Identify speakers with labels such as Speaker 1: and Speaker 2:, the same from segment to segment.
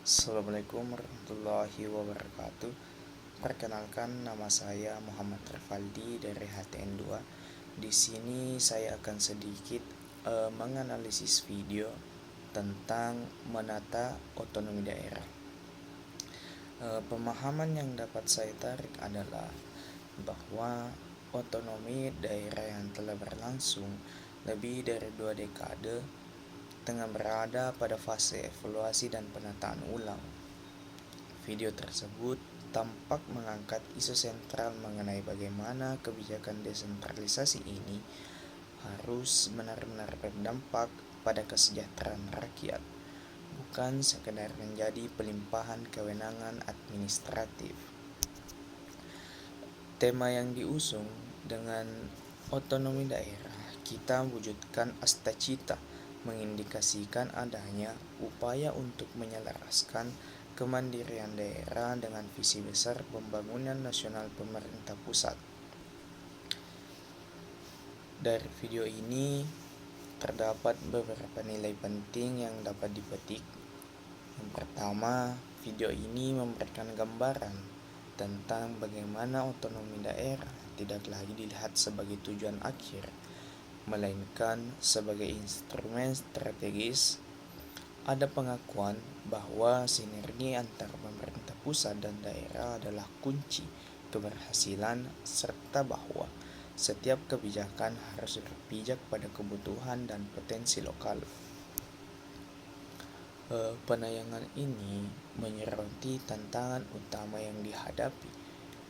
Speaker 1: Assalamualaikum warahmatullahi wabarakatuh. Perkenalkan, nama saya Muhammad Rifaldi dari HTN 2. Di sini saya akan sedikit menganalisis video tentang menata otonomi daerah. Pemahaman yang dapat saya tarik adalah bahwa otonomi daerah yang telah berlangsung lebih dari 2 dekade tengah berada pada fase evaluasi dan penataan ulang. Video tersebut tampak mengangkat isu sentral mengenai bagaimana kebijakan desentralisasi ini harus benar-benar berdampak pada kesejahteraan rakyat, bukan sekedar menjadi pelimpahan kewenangan administratif. Tema yang diusung dengan otonomi daerah kita wujudkan astacita mengindikasikan adanya upaya untuk menyelaraskan kemandirian daerah dengan visi besar pembangunan nasional pemerintah pusat. Dari video ini terdapat beberapa nilai penting yang dapat dipetik. Yang pertama, video ini memberikan gambaran tentang bagaimana otonomi daerah tidak lagi dilihat sebagai tujuan akhir, melainkan sebagai instrumen strategis. Ada pengakuan bahwa sinergi antara pemerintah pusat dan daerah adalah kunci keberhasilan, serta bahwa setiap kebijakan harus berpijak pada kebutuhan dan potensi lokal. Penayangan ini menyoroti tantangan utama yang dihadapi,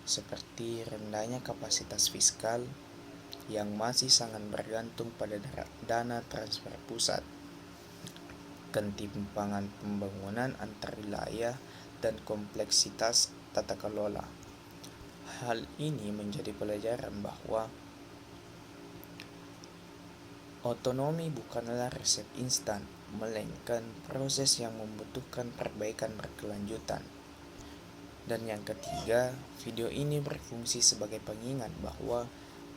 Speaker 1: seperti rendahnya kapasitas fiskal yang masih sangat bergantung pada dana transfer pusat, ketimpangan pembangunan antar wilayah, dan kompleksitas tata kelola. Hal ini menjadi pelajaran bahwa otonomi bukanlah resep instan, melainkan proses yang membutuhkan perbaikan berkelanjutan. Dan yang ketiga, video ini berfungsi sebagai pengingat bahwa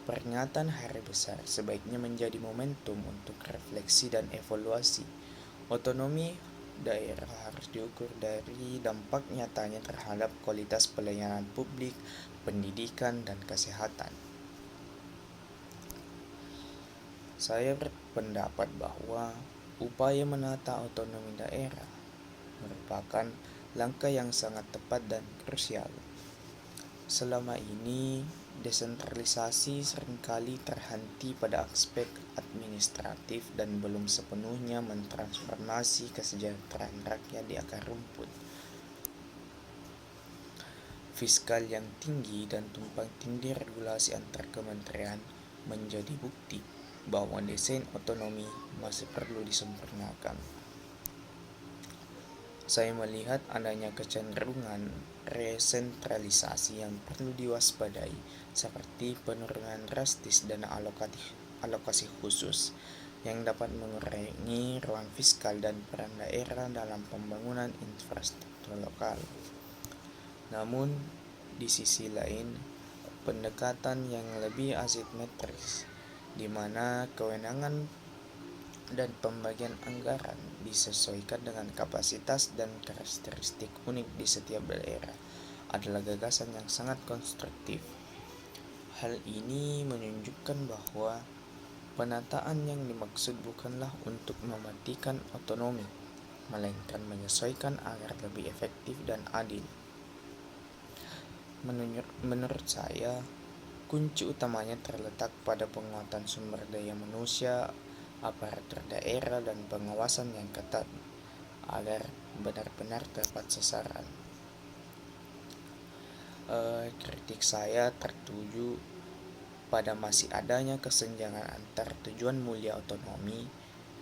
Speaker 1: peringatan hari besar sebaiknya menjadi momentum untuk refleksi dan evaluasi. Otonomi daerah harus diukur dari dampak nyatanya terhadap kualitas pelayanan publik, pendidikan, dan kesehatan. Saya berpendapat bahwa upaya menata otonomi daerah merupakan langkah yang sangat tepat dan krusial. Selama ini, desentralisasi seringkali terhenti pada aspek administratif dan belum sepenuhnya mentransformasi kesejahteraan rakyat di akar rumput. Fiskal yang tinggi dan tumpang tindih regulasi antar kementerian menjadi bukti bahwa desain otonomi masih perlu disempurnakan. Saya melihat adanya kecenderungan resentralisasi yang perlu diwaspadai, seperti penurunan drastis dana alokasi khusus yang dapat mengurangi ruang fiskal dan peran daerah dalam pembangunan infrastruktur lokal. Namun, di sisi lain, pendekatan yang lebih asimetris, di mana kewenangan dan pembagian anggaran disesuaikan dengan kapasitas dan karakteristik unik di setiap daerah, adalah gagasan yang sangat konstruktif. Hal ini menunjukkan bahwa penataan yang dimaksud bukanlah untuk mematikan otonomi, melainkan menyesuaikan agar lebih efektif dan adil. Menurut saya, kunci utamanya terletak pada penguatan sumber daya manusia, aparatur daerah, dan pengawasan yang ketat agar benar-benar tepat sasaran. Kritik saya tertuju pada masih adanya kesenjangan antar tujuan mulia otonomi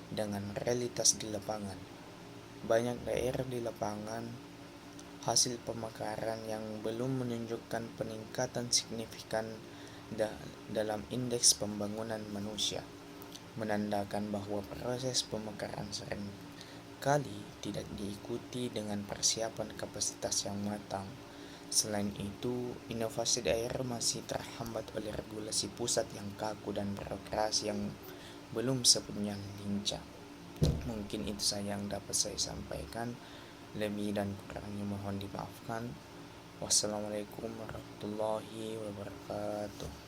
Speaker 1: dengan realitas di lapangan. Banyak daerah di lapangan hasil pemekaran yang belum menunjukkan peningkatan signifikan dalam indeks pembangunan manusia, menandakan bahwa proses pemekaran sering kali tidak diikuti dengan persiapan kapasitas yang matang. Selain itu, inovasi daerah masih terhambat oleh regulasi pusat yang kaku dan birokrasi yang belum sepenuhnya lincah. Mungkin itu saja yang dapat saya sampaikan. Lebih dan kurangnya mohon dimaafkan. Wassalamualaikum warahmatullahi wabarakatuh.